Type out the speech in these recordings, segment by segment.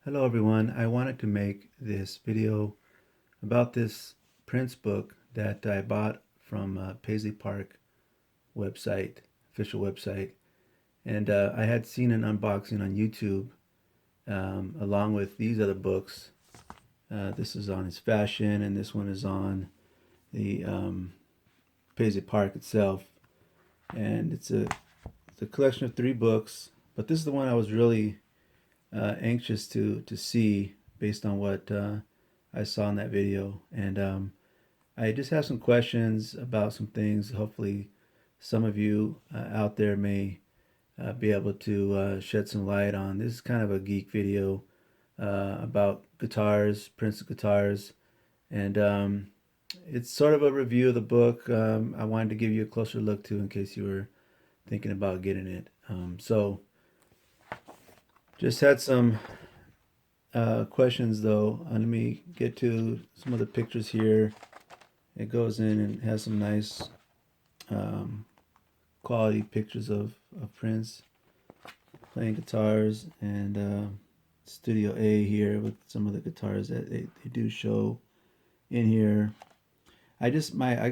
Hello everyone, I wanted to make this video about this Prince book that I bought from Paisley Park website, official website, and I had seen an unboxing on YouTube along with these other books. This is on his fashion and this one is on the Paisley Park itself, and it's a collection of 3 books, but this is the one I was really anxious to see based on what I saw in that video. And I just have some questions about some things. Hopefully, some of you out there may be able to shed some light on. This is kind of a geek video about guitars, Prince guitars, and it's sort of a review of the book. I wanted to give you a closer look to in case you were thinking about getting it. So just had some questions though. Let me get to some of the pictures here. It goes in and has some nice um, quality pictures of Prince playing guitars, and Studio A here with some of the guitars that they do show in here. I guess my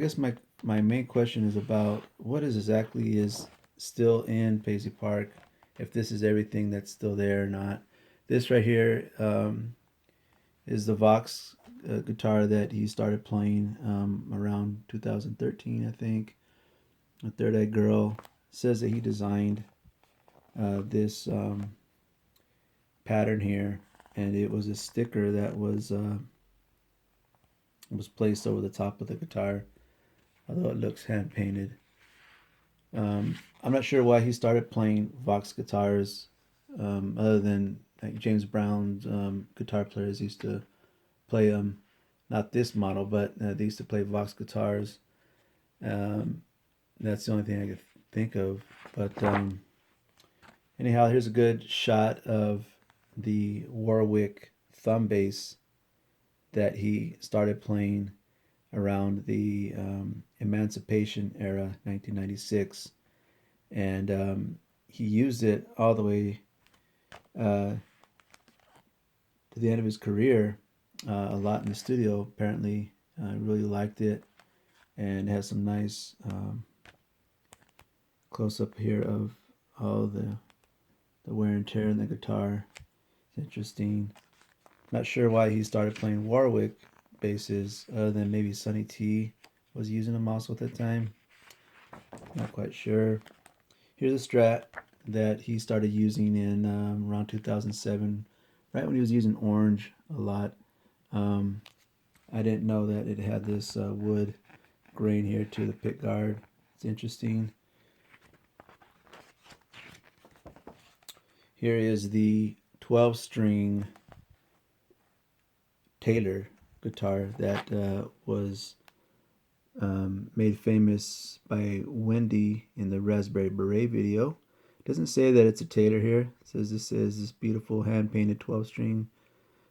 main question is about what is exactly is still in Paisley Park, if this is everything that's still there or not. This right here is the Vox guitar that he started playing around 2013, I think. A Third Eye Girl. Says that he designed this pattern here, and it was a sticker that was placed over the top of the guitar, although it looks hand painted. I'm not sure why he started playing Vox guitars, other than like James Brown's guitar players used to play them. Not this model, but they used to play Vox guitars. Um, that's the only thing I could think of. But anyhow, here's a good shot of the Warwick thumb bass that he started playing around the Emancipation era, 1996, and he used it all the way to the end of his career, a lot in the studio. Apparently, really liked it, and has some nice close up here of all the wear and tear in the guitar. It's interesting. Not sure why he started playing Warwick basses, other than maybe Sonny T was using them also at that time. Not quite sure. Here's a Strat that he started using in around 2007, right when he was using orange a lot. I didn't know that it had this wood grain here to the pick guard. It's interesting. Here is the 12-string Taylor guitar that was made famous by Wendy in the Raspberry Beret video. It doesn't say that it's a Taylor here. It says this is this beautiful hand-painted 12-string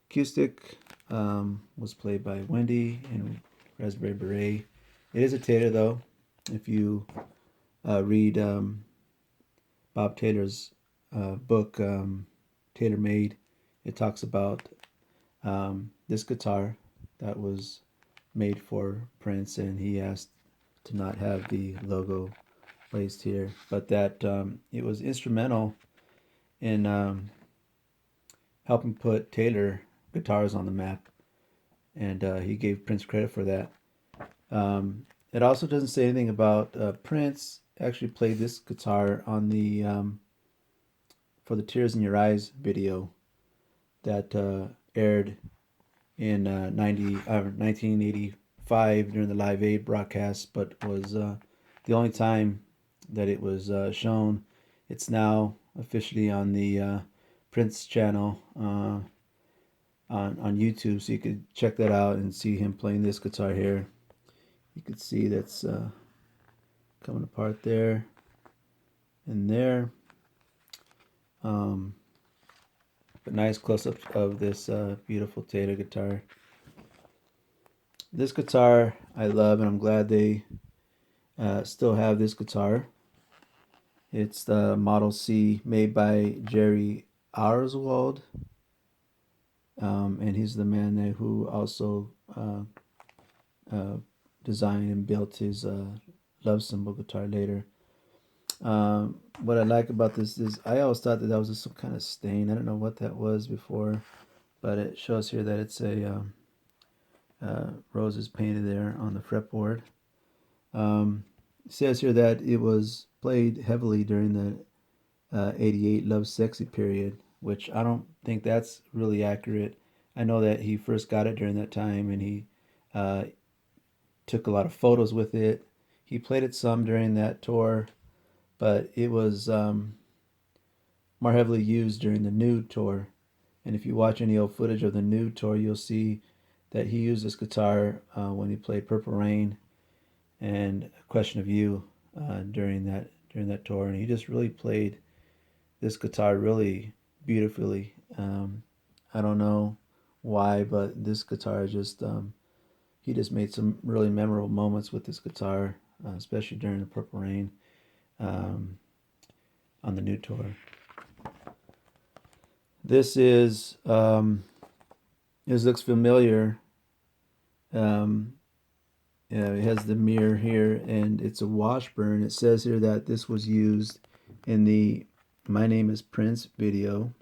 acoustic. Was played by Wendy in Raspberry Beret. It is a Taylor though. If you read Bob Taylor's book, Taylor Made, it talks about this guitar that was made for Prince, and he asked to not have the logo placed here, but that it was instrumental in helping put Taylor guitars on the map, and he gave Prince credit for that. It also doesn't say anything about Prince actually played this guitar on the for the Tears in Your Eyes video that aired in 1985 during the Live Aid broadcast, but was the only time that it was shown. It's now officially on the Prince channel on YouTube, so you could check that out and see him playing this guitar here. You could see that's coming apart there and there. But nice close-up of this beautiful Taylor guitar. This guitar I love, and I'm glad they still have this guitar. It's the Model C made by Jerry Oswald. and he's the man who also designed and built his love symbol guitar later. What I like about this is I always thought that was just some kind of stain. I don't know what that was before, but it shows here that it's a roses painted there on the fretboard. It says here that it was played heavily during the 88 Love Sexy period, which I don't think that's really accurate. I know that he first got it during that time, and he took a lot of photos with it. He played it some during that tour, but it was more heavily used during the Nude tour. And if you watch any old footage of the Nude tour, you'll see that he used this guitar when he played Purple Rain and A Question of You during that tour, and he just really played this guitar really beautifully. I don't know why, but this guitar just he just made some really memorable moments with this guitar, especially during the Purple Rain on the New tour. This looks familiar. It has the mirror here, and it's a Washburn. It says here that this was used in the My Name is Prince video,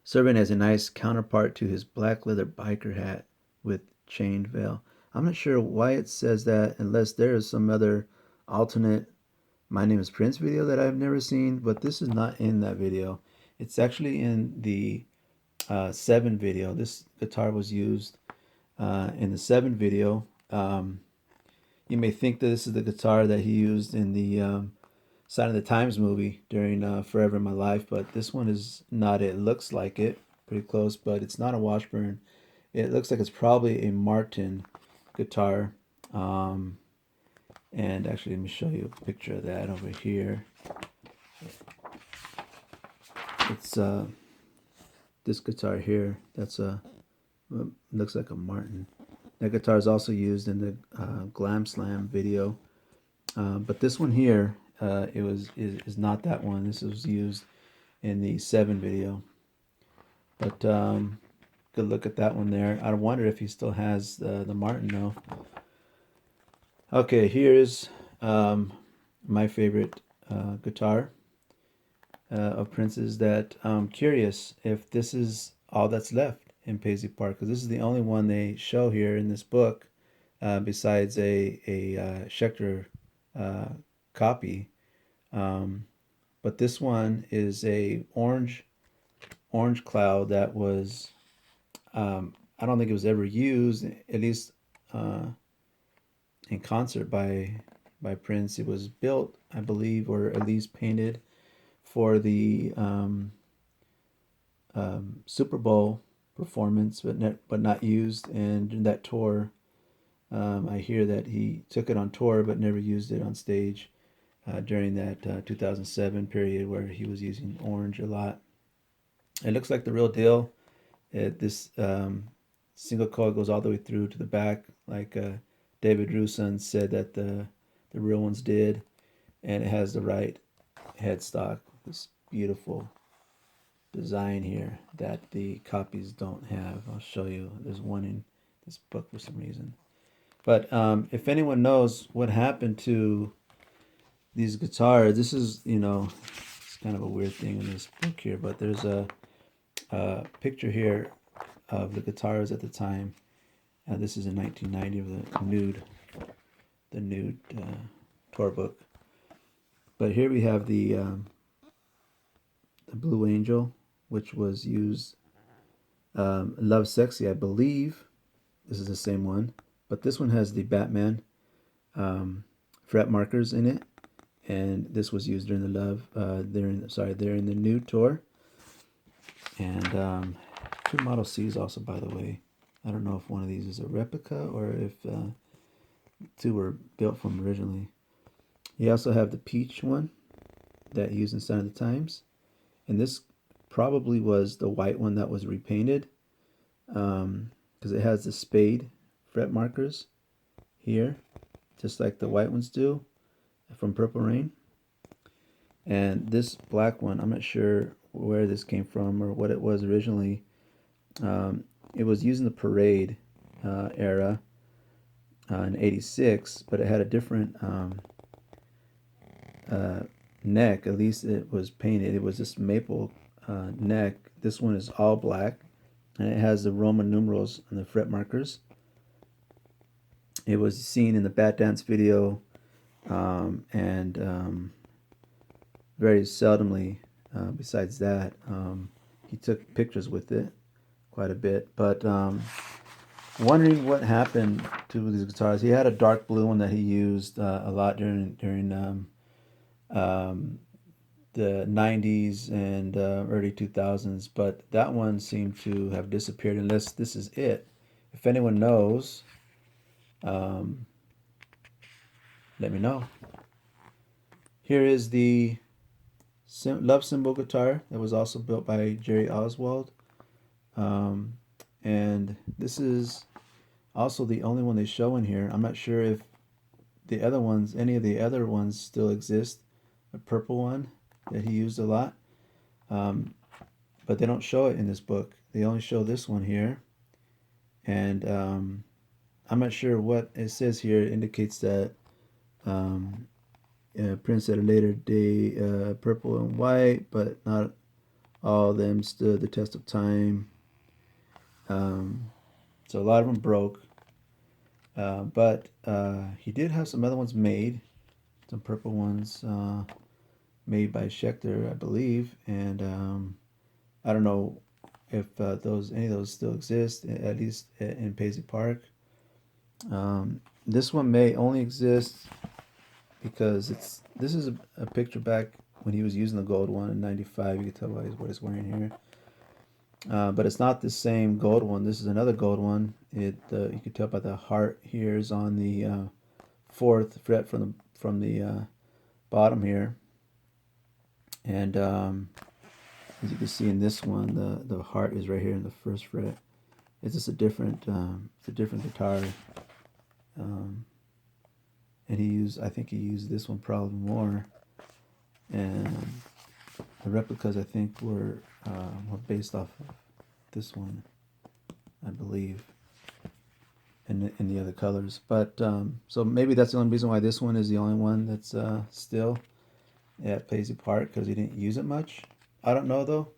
serving as a nice counterpart to his black leather biker hat with chained veil. I'm not sure why it says that, unless there is some other alternate My Name is Prince video that I've never seen, but this is not in that video. It's actually in the 7 video. This guitar was used in the 7 video. You may think that this is the guitar that he used in the Sign of the Times movie during Forever in My Life, but this one is not it. It looks like it, pretty close, but it's not a Washburn. It looks like it's probably a Martin guitar. And actually, let me show you a picture of that over here. It's this guitar here. That's looks like a Martin. That guitar is also used in the Glam Slam video, but this one here is not that one. This was used in the 7 video. But good look at that one there. I wonder if he still has the Martin though. Okay, here's my favorite guitar of Prince's that I'm curious if this is all that's left in Paisley Park, because this is the only one they show here in this book besides a Schecter copy. But this one is a orange cloud that was I don't think it was ever used, at least in concert by Prince. It was built, I believe, or at least painted for the Super Bowl performance, but not used. And in that tour, I hear that he took it on tour but never used it on stage during that 2007 period where he was using orange a lot. It looks like the real deal. This single coil goes all the way through to the back, like David Rusan said that the real ones did, and it has the right headstock. This beautiful design here that the copies don't have. I'll show you. There's one in this book for some reason. But if anyone knows what happened to these guitars, this is, it's kind of a weird thing in this book here, but there's a picture here of the guitars at the time. This is in 1990 of the Nude tour book. But here we have the Blue Angel, which was used, Love Sexy, I believe. This is the same one, but this one has the Batman fret markers in it, and this was used during the Love. They're in the Nude tour, and 2 Model Cs also, by the way. I don't know if one of these is a replica or if 2 were built from originally. You also have the Peach one that he used in Sign of the Times, and this probably was the white one that was repainted, because it has the spade fret markers here, just like the white ones do from Purple Rain. And this black one, I'm not sure where this came from or what it was originally. It was used in the parade era in '86, but it had a different neck. At least it was painted. It was this maple neck. This one is all black, and it has the Roman numerals and the fret markers. It was seen in the Bat Dance video, and very seldomly. Besides that, he took pictures with it quite a bit. But wondering what happened to these guitars. He had a dark blue one that he used a lot during the 90s and early 2000s, but that one seemed to have disappeared unless this is it. If anyone knows, let me know. Here is the love cymbal guitar that was also built by Jerry Oswald. And this is also the only one they show in here. I'm not sure if the other ones, any of the other ones still exist. A purple one that he used a lot. But they don't show it in this book. They only show this one here. And I'm not sure what it says here. It indicates that Prince at a later day, purple and white, but not all of them stood the test of time. So a lot of them broke. But he did have some other ones made. Some purple ones made by Schecter, I believe. And I don't know if any of those still exist, at least in Paisley Park. This one may only exist because this is a picture back when he was using the gold one in '95. You can tell by what he's wearing here. But it's not the same gold one. This is another gold one. You can tell by the heart here is on the fourth fret from the bottom here. And as you can see in this one, the heart is right here in the first fret. It's just a different guitar. And I think he used this one probably more. And the replicas, I think, were based off of this one, I believe, and in the other colors. But so maybe that's the only reason why this one is the only one that's still at Paisley Park, because he didn't use it much. I don't know though.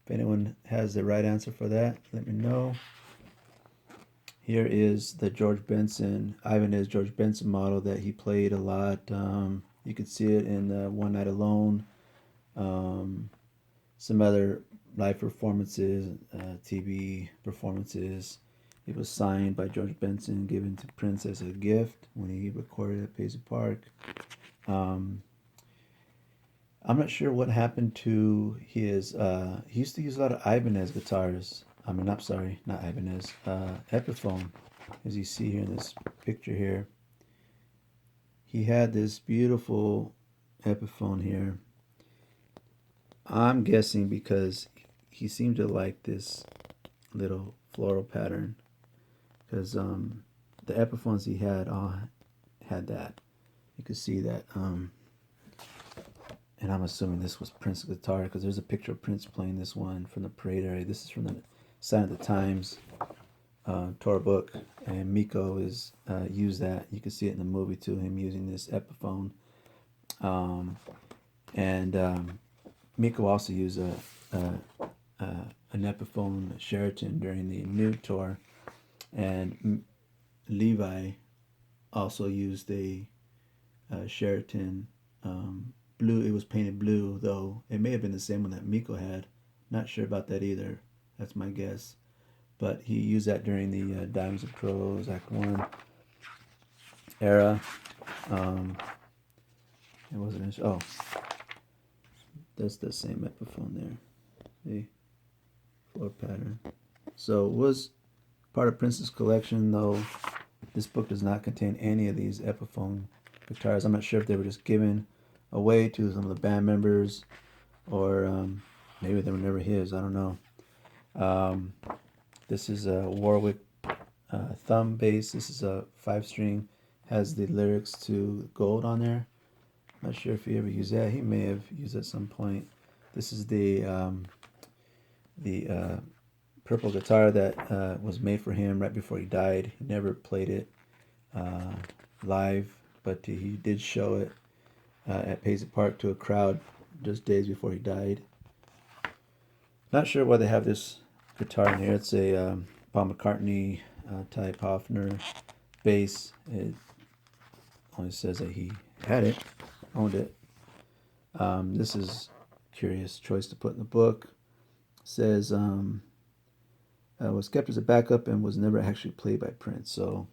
If anyone has the right answer for that, let me know. Here is the Ibanez George Benson model that he played a lot. You could see it in One Night Alone. Some other live performances, TV performances. It was signed by George Benson, given to Prince as a gift when he recorded at Paisley Park. I'm not sure what happened to his. He used to use a lot of Ibanez guitars. I'm sorry, not Ibanez. Epiphone, as you see here in this picture here. He had this beautiful Epiphone here. I'm guessing because he seemed to like this little floral pattern, because the Epiphones he had all had that. You could see that. And I'm assuming this was Prince's guitar, because there's a picture of Prince playing this one from the parade area. This is from the Sign of the Times tour book, and Miko is used that. You can see it in the movie too, him using this Epiphone. And Miko also used an Epiphone Sheraton during the Nude tour, and Levi also used a Sheraton blue. It was painted blue, though it may have been the same one that Miko had. Not sure about that either. That's my guess. But he used that during the Diamonds and Pearls Act 1 era. It wasn't. Oh, that's the same Epiphone there. The floor pattern. So it was part of Prince's collection, though this book does not contain any of these Epiphone guitars. I'm not sure if they were just given away to some of the band members, or maybe they were never his. I don't know. This is a Warwick thumb bass. This is a 5-string. Has the lyrics to Gold on there. Not sure if he ever used that. He may have used it at some point. This is the purple guitar that was made for him right before he died. He never played it live, but he did show it at Paisley Park to a crowd just days before he died. Not sure why they have this guitar in here. It's a Paul McCartney type Hohner bass. It only says that he had it, owned it. This is a curious choice to put in the book. It says was kept as a backup and was never actually played by Prince. So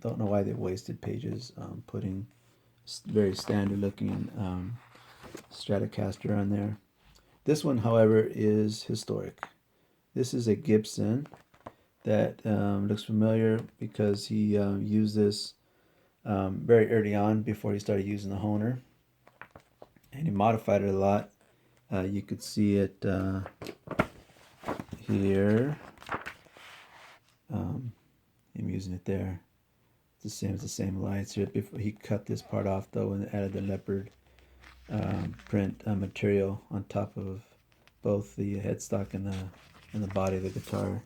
don't know why they wasted pages putting very standard looking Stratocaster on there. This one, however, is historic. This is a Gibson that looks familiar because he used this very early on before he started using the Hohner, and he modified it a lot. You could see it here. I'm using it there. It's the same lights here. Before he cut this part off though and added the leopard print material on top of both the headstock and the body of the guitar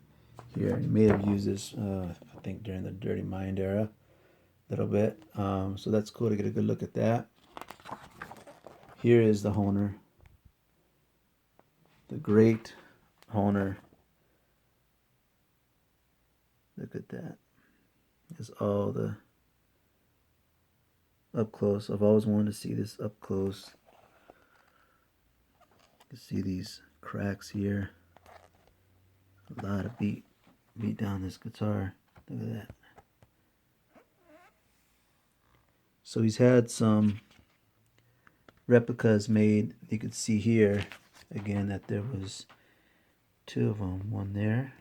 here. He may have used this I think during the Dirty Mind era a little bit. So that's cool to get a good look at that. Here is the Hohner, the great Hohner. Look at that. It's all the up close. I've always wanted to see this up close. You can see these cracks here. A lot of beat down this guitar. Look at that. So he's had some replicas made. You can see here again that there was two of them. One there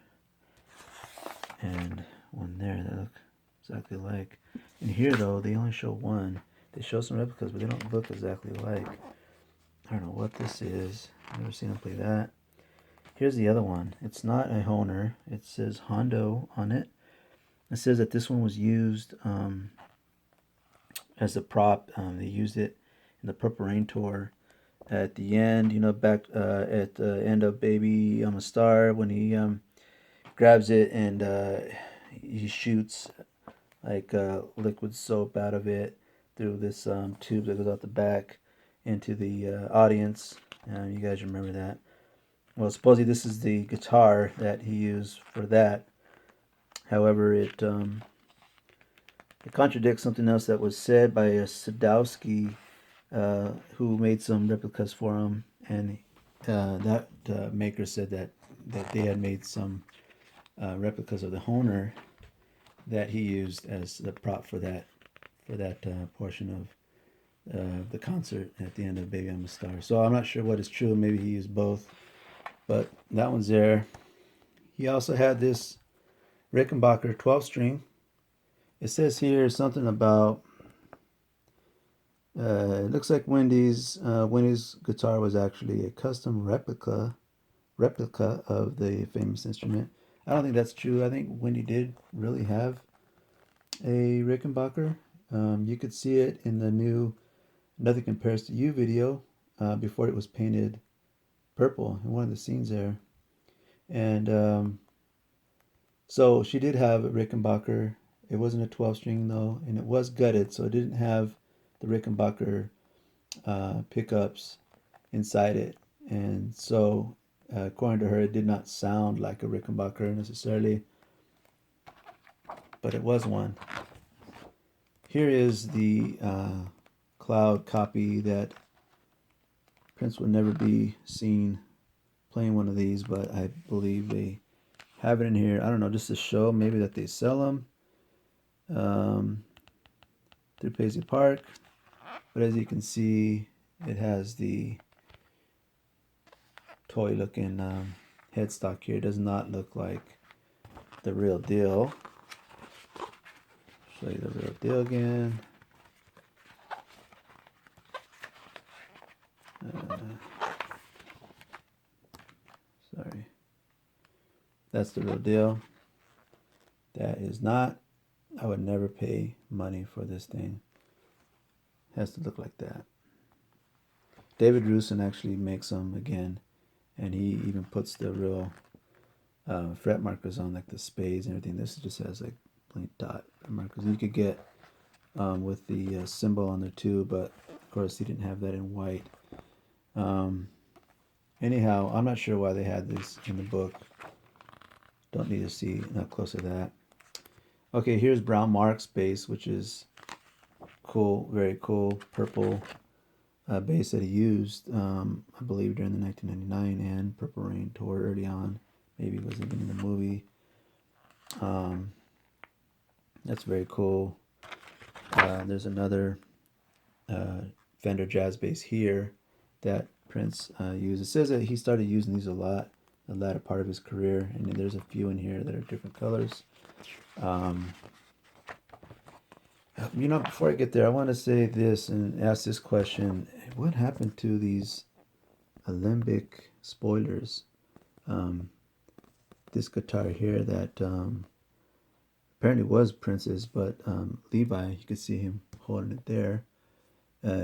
and one there that look exactly alike. And here though, they only show one. They show some replicas, but they don't look exactly alike. I don't know what this is. I've never seen them play that. Here's the other one. It's not a Hohner. It says Hondo on it. It says that this one was used as a prop. They used it in the Purple Rain tour at the end, you know, back at the end of Baby I'm a Star, when he grabs it and he shoots like liquid soap out of it through this tube that goes out the back into the audience. You guys remember that. Well, supposedly this is the guitar that he used for that. However, it contradicts something else that was said by a Sadowski who made some replicas for him, and that maker said that they had made some replicas of the Hohner that he used as the prop for that portion of the concert at the end of Baby I'm a Star. So I'm not sure what is true. Maybe he used both, but that one's there. He also had this Rickenbacker 12-string. It says here something about it looks like Wendy's guitar was actually a custom replica of the famous instrument. I don't think that's true. I think Wendy did really have a Rickenbacker. You could see it in the new Nothing Compares to You video before it was painted purple in one of the scenes there. And so she did have a Rickenbacker. It wasn't a 12-string though, and it was gutted, so it didn't have the Rickenbacker pickups inside it. And so according to her, it did not sound like a Rickenbacker necessarily, but it was one. Here is the cloud copy that Prince would never be seen playing one of these, but I believe they have it in here. I don't know, just to show maybe that they sell them through Paisley Park. But as you can see, it has the toy looking headstock here. It does not look like the real deal. Show you the real deal again. Sorry. That's the real deal. That is not. I would never pay money for this thing. It has to look like that. David Rusin actually makes them again, and he even puts the real fret markers on, like the spades and everything. This just has like plain dot markers. You could get with the symbol on there too, but of course he didn't have that in white. Anyhow, I'm not sure why they had this in the book. Don't need to see up close of that. Okay, here's Brown Mark's bass, which is cool, very cool, purple bass that he used, I believe, during the 1999 and Purple Rain tour early on. Maybe it was even in the movie. That's very cool. There's another Fender jazz bass here that Prince used. It says that he started using these a lot the latter part of his career, and then there's a few in here that are different colors. You know, before I get there, I want to say this and ask this question. What happened to these alembic spoilers? This guitar here that apparently was Prince's, but Levi, you could see him holding it there.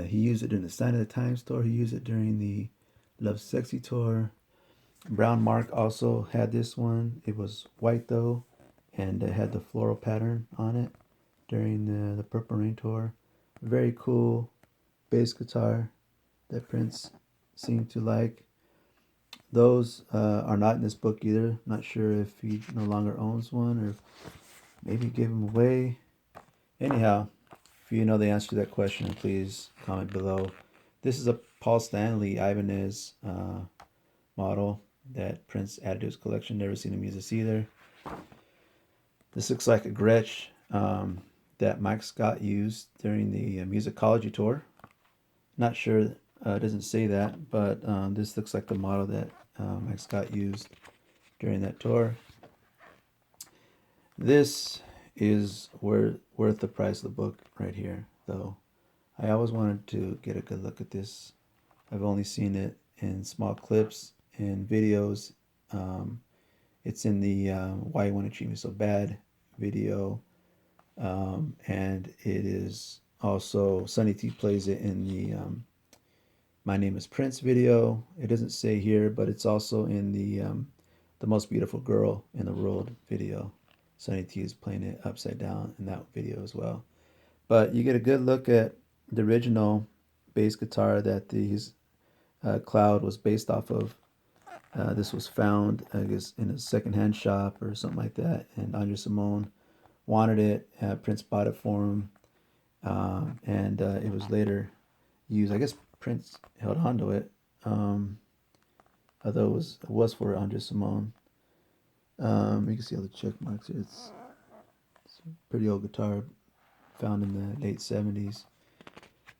He used it during the Sign of the Times tour. He used it during the Love Sexy tour. Brown Mark also had this one. It was white though, and it had the floral pattern on it during the Purple Rain tour. Very cool bass guitar that Prince seemed to like. Those are not in this book either. Not sure if he no longer owns one or maybe gave them away. Anyhow, if you know the answer to that question, please comment below. This is a Paul Stanley Ibanez model that Prince added to his collection. Never seen him use this either. This looks like a Gretsch that Mike Scott used during the Musicology tour. Not sure, it doesn't say that, but this looks like the model that Mike Scott used during that tour. This is worth the price of the book right here, though. I always wanted to get a good look at this. I've only seen it in small clips and videos. It's in the Why You Want to Treat Me So Bad video. And it is also, Sonny T plays it in the My Name is Prince video. It doesn't say here, but it's also in the Most Beautiful Girl in the World video. Sonny T is playing it upside down in that video as well. But you get a good look at the original bass guitar that his Cloud was based off of. This was found, I guess, in a secondhand shop or something like that, and Andre Simone wanted it. Prince bought it for him, and it was later used. I guess Prince held on to it, although it was for Andre Simone. You can see all the check marks here. It's a pretty old guitar, found in the late 70s.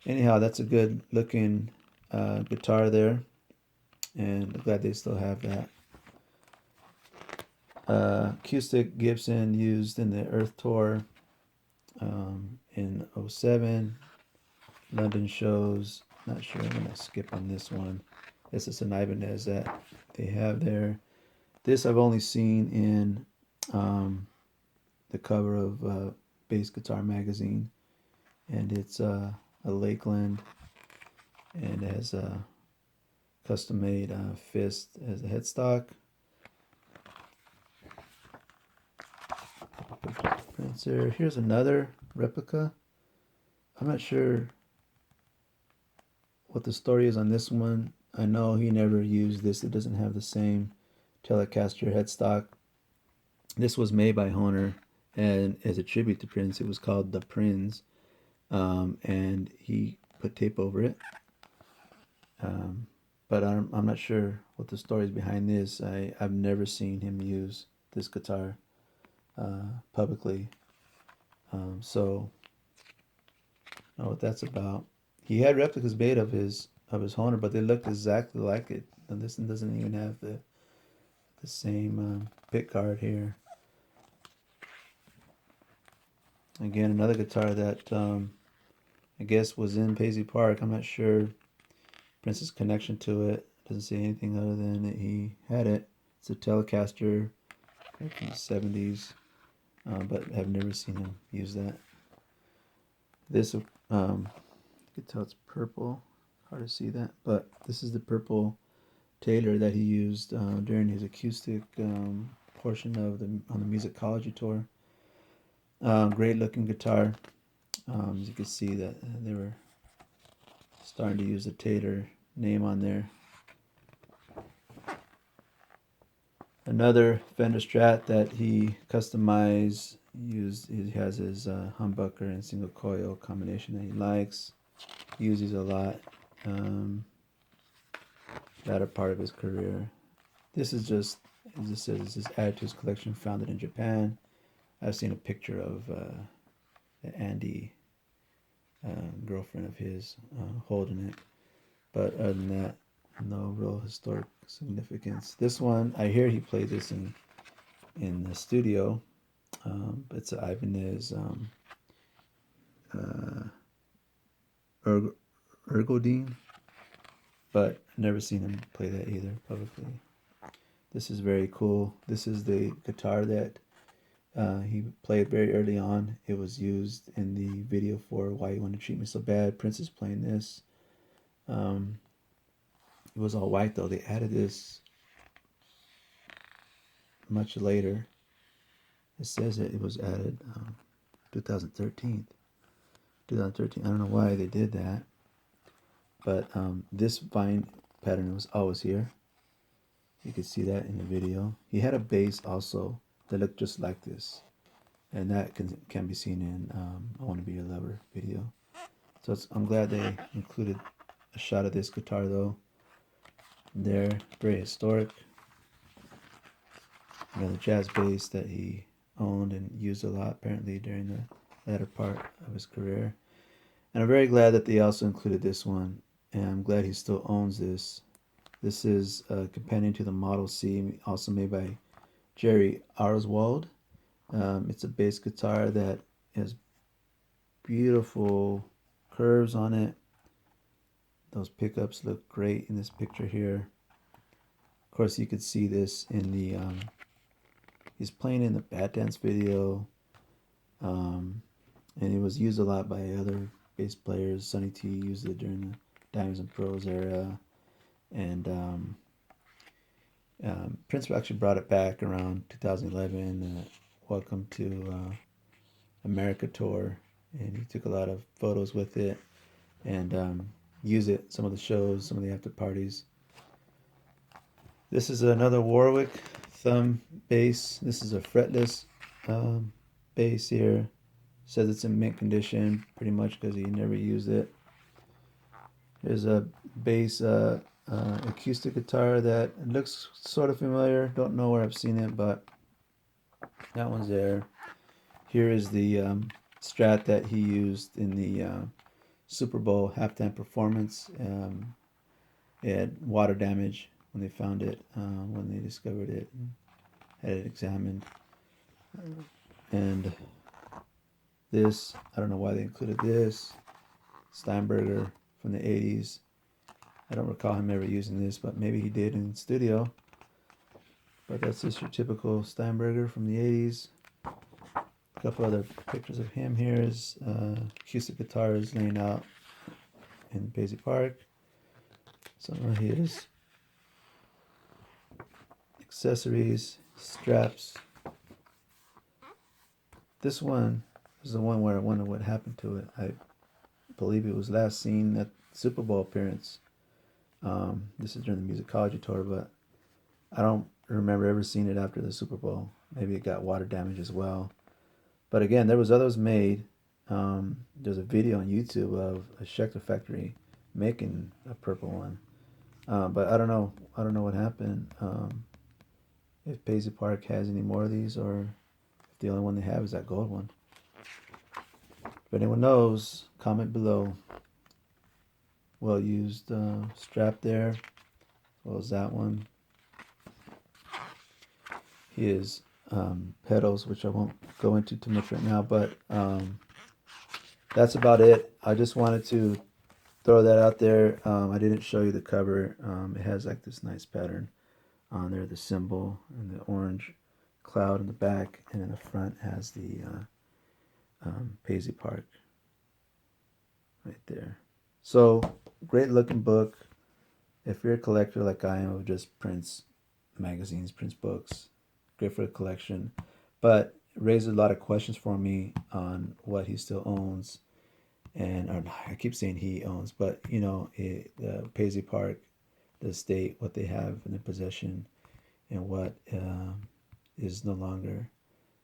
Anyhow, that's a good looking guitar there, and I'm glad they still have that. Acoustic Gibson used in the Earth tour in 07. London shows. Not sure. I'm gonna skip on this one. This is an Ibanez that they have there. This I've only seen in the cover of Bass Guitar magazine, and it's a Lakeland, and it has a custom-made fist as a headstock. Princer. Here's another replica. I'm not sure what the story is on this one. I know he never used this. It doesn't have the same Telecaster headstock. This was made by Hohner, and as a tribute to Prince, it was called the Prince, and he put tape over it. But I'm not sure what the story is behind this. I've never seen him use this guitar publicly, so I don't know what that's about. He had replicas made of his Hohner, but they looked exactly like it. And this one doesn't even have the same pick guard here. Again, another guitar that I guess was in Paisley Park. I'm not sure Prince's connection to it. Doesn't say anything other than that he had it. It's a Telecaster from the 70s, but I've never seen him use that. This, you can tell it's purple. Hard to see that, but this is the purple Taylor that he used during his acoustic portion of on the musicology tour. Great looking guitar. As you can see that they were starting to use the Tater name on there. Another Fender Strat that he customized. He has his humbucker and single coil combination that he likes. He uses a lot. Latter part of his career. This is just, as it says, this is added to his collection, founded in Japan. I've seen a picture of the Andy girlfriend of his holding it. But other than that, no real historic significance. This one, I hear he played this in the studio. It's an Ibanez Ergodine, but I've never seen him play that either publicly. This is very cool. This is the guitar that he played very early on. It was used in the video for Why You Want to Treat Me So Bad. Prince is playing this. It was all white though. They added this much later. It says that it was added 2013. I don't know why they did that. But this vine pattern was always here. You can see that in the video. He had a bass also that looked just like this. And that can be seen in I Want to Be Your Lover video. So I'm glad they included a shot of this guitar though. There, very historic. Another jazz bass that he owned and used a lot apparently during the latter part of his career. And I'm very glad that they also included this one. And I'm glad he still owns this. This is a companion to the Model C, also made by Jerry Oswald. It's a bass guitar that has beautiful curves on it. Those pickups look great in this picture here. Of course, you could see this in the, he's playing in the Bat Dance video. And it was used a lot by other bass players. Sonny T used it during the Diamonds and Pearls era. And Prince actually brought it back around 2011, Welcome to America tour. And he took a lot of photos with it and used it some of the shows, some of the after parties. This is another Warwick thumb bass. This is a fretless bass here. Says it's in mint condition, pretty much because he never used it. There's a bass acoustic guitar that looks sort of familiar. Don't know where I've seen it, but that one's there. Here is the Strat that he used in the Super Bowl halftime performance. It had water damage when they found it, when they discovered it and had it examined. And this, I don't know why they included this. Steinberger from the 80s. I don't recall him ever using this, but maybe he did in the studio. But that's just your typical Steinberger from the 80s. A couple other pictures of him here is acoustic guitars laying out in Paisley Park. Some of his accessories, straps. This one is the one where I wonder what happened to it. I believe it was last seen at Super Bowl appearance. This is during the musicology tour, but I don't remember ever seeing it after the Super Bowl. Maybe it got water damage as well. But again, there was others made. There's a video on YouTube of a Schecter factory making a purple one. But I don't know what happened. If Paisley Park has any more of these, or if the only one they have is that gold one. If anyone knows, comment below. Well used strap there, as well as that one. His pedals, which I won't go into too much right now, but that's about it. I just wanted to throw that out there. I didn't show you the cover. It has like this nice pattern on there, the symbol and the orange cloud in the back, and in the front has the Paisley Park right there. So great looking book. If you're a collector like I am of just Prince magazines, Prince books, great for the collection, but it raised a lot of questions for me on what he still owns. And or, I keep saying he owns, but you know, Paisley Park, the estate, what they have in their possession, and what is no longer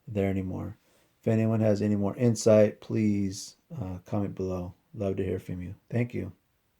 there anymore. If anyone has any more insight, please comment below. Love to hear from you. Thank you.